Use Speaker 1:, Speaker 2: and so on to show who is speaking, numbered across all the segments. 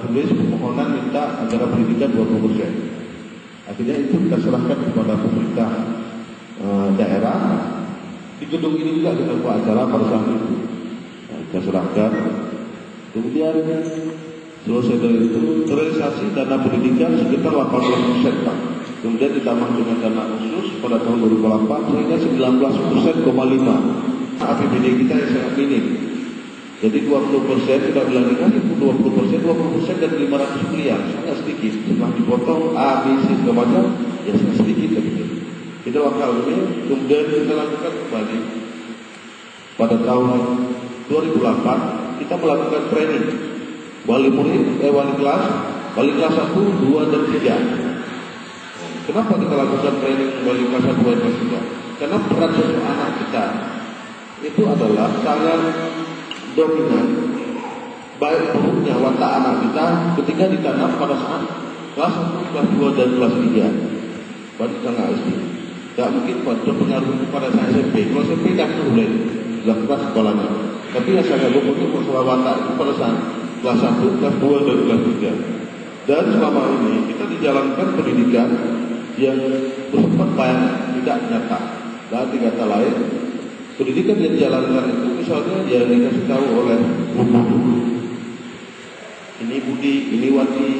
Speaker 1: tulis permohonan minta anggaran pendidikan 20%. Akhirnya itu kita serahkan kepada pemerintah daerah. Di gedung ini juga kita buat acara pada saat itu. Kita serahkan. Kemudian selesai dari itu terrealisasi dana pendidikan sekitar 18%, Pak. Kemudian ditambah dengan dana khusus pada tahun 2008 sehingga 19,5%. APBD kita yang sangat minim. Jadi 20% kita bilang lagi 20% dan 500 miliar sangat sedikit. Setelah dipotong A, B, C segala macam, ya sangat sedikit begitu. Kita wakal ini kemudian kita lakukan kembali pada tahun 2008 kita melakukan training wali murid, wali kelas 1, 2 dan 3. Kenapa kita lakukan training wali kelas 1, 2 dan 3? Karena peran seorang anak kita itu adalah sangat dominan baik buruknya watak anak kita ketika ditanam pada saat kelas 1, kelas 2 dan kelas 3 pada tengah SD. Tidak mungkin pada pengaruh pada saya SMP. Kalau SMP dah boleh dilakukan sekolahnya. Tapi yang sangat berpengaruh masalah watak itu pada saat kelas 1, kelas 2 dan kelas 3. Dan selama ini kita dijalankan pendidikan yang bersifat baik, tidak nyata. Dan di kata lain, pendidikan yang dijalankan itu misalnya yang dikasih tahu oleh guru. Ini Budi, ini Wati,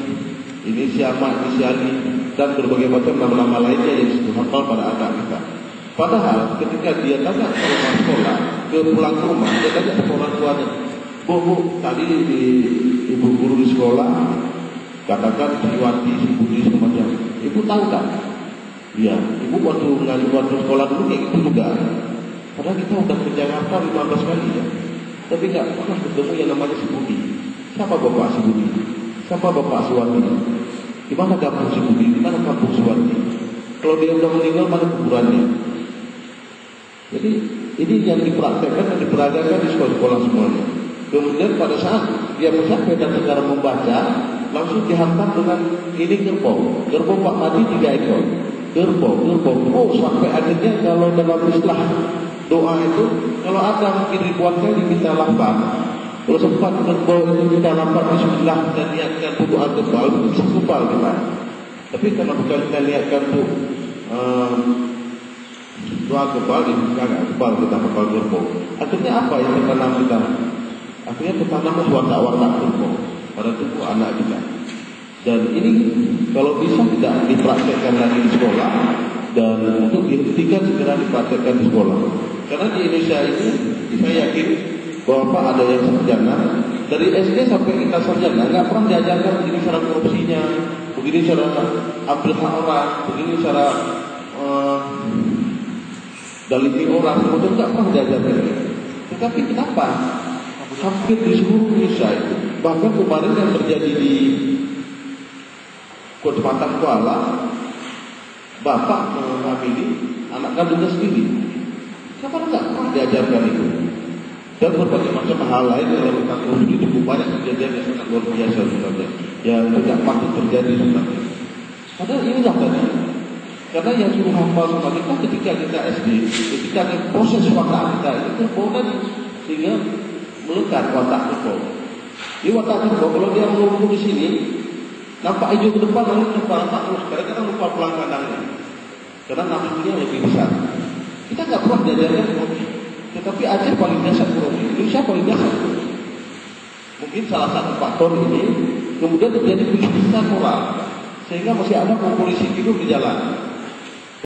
Speaker 1: ini Syama, ini Syali, dan berbagai macam nama-nama lainnya yang dihafal pada anak kita. Padahal ketika dia tanya ke rumah sekolah, ke pulang ke rumah, dia tanya ke orang tuanya, Bu, tadi di ibu guru di sekolah katakan si Wati, si Budi semacam. Ibu tahu tak? Iya, ibu waktu ngaji waktu sekolah dulu kayak gitu juga. Padahal kita udah ke Jakarta 15 kali ya, tapi nggak pernah ketemu yang namanya si Budi. Siapa bapak si Budi? Siapa bapak si Wati? Di mana kampung si Budi? Di mana kampung si Wati? Kalau dia udah meninggal, mana kuburannya? Jadi ini yang dipraktekkan dan diperagakan di sekolah-sekolah semuanya. Kemudian pada saat dia mencapai dan cara membaca, langsung dihantam dengan ini kerbau. Kerbau Pak Madi 3 ekor. Kerbau. Oh, sampai akhirnya kalau dalam istilah doa itu, kalau ada mungkin ribuan kali kita lafaz, kalau sempat kerbau itu kita lafaz bismillah dan niatkan untuk doa kebal, bisa kebal kita. Tapi kalau bukan kita niatkan untuk doa kebal, itu kan kebal kita bakal kerbau. Akhirnya apa yang tertanam kita? Akhirnya tertanam watak-watak kerbau pada tubuh anak kita. Dan ini kalau bisa tidak dipraktekkan lagi di sekolah, dan untuk dihentikan segera dipraktekkan di sekolah. Karena di Indonesia ini saya yakin bahwa Pak ada yang sarjana dari SD sampai kita sarjana nggak pernah diajarkan begini cara korupsinya, begini cara ambil hak orang, begini cara dalimi orang, kemudian nggak pernah diajarkan. Tetapi kenapa hampir di seluruh Indonesia itu, bahkan kemarin yang terjadi di Kecamatan Kuala, bapak menghamili anak kandungnya sendiri. Siapa nggak pernah diajarkan itu? Dan berbagai macam hal lain dalam tentang korupsi itu banyak kejadian yang sangat luar biasa sebenarnya, yang tidak patut terjadi sebenarnya. Padahal inilah tadi. Karena yang suruh hafal sama kita ketika kita SD, ketika proses watak kita itu terbawa sehingga melekat watak itu. Di watak itu kalau dia melumpuh di sini, nampak hijau ke depan lalu nampak terus. Kadang-kadang lupa pulang kandangnya. Karena nafsunya lebih besar. Kita nggak pernah diajarkan korupsi. Tetapi Aceh paling dasar korupsi, Indonesia paling dasar korupsi. Mungkin salah satu faktor ini kemudian terjadi penyiksaan moral, sehingga masih ada polisi hidup di jalan.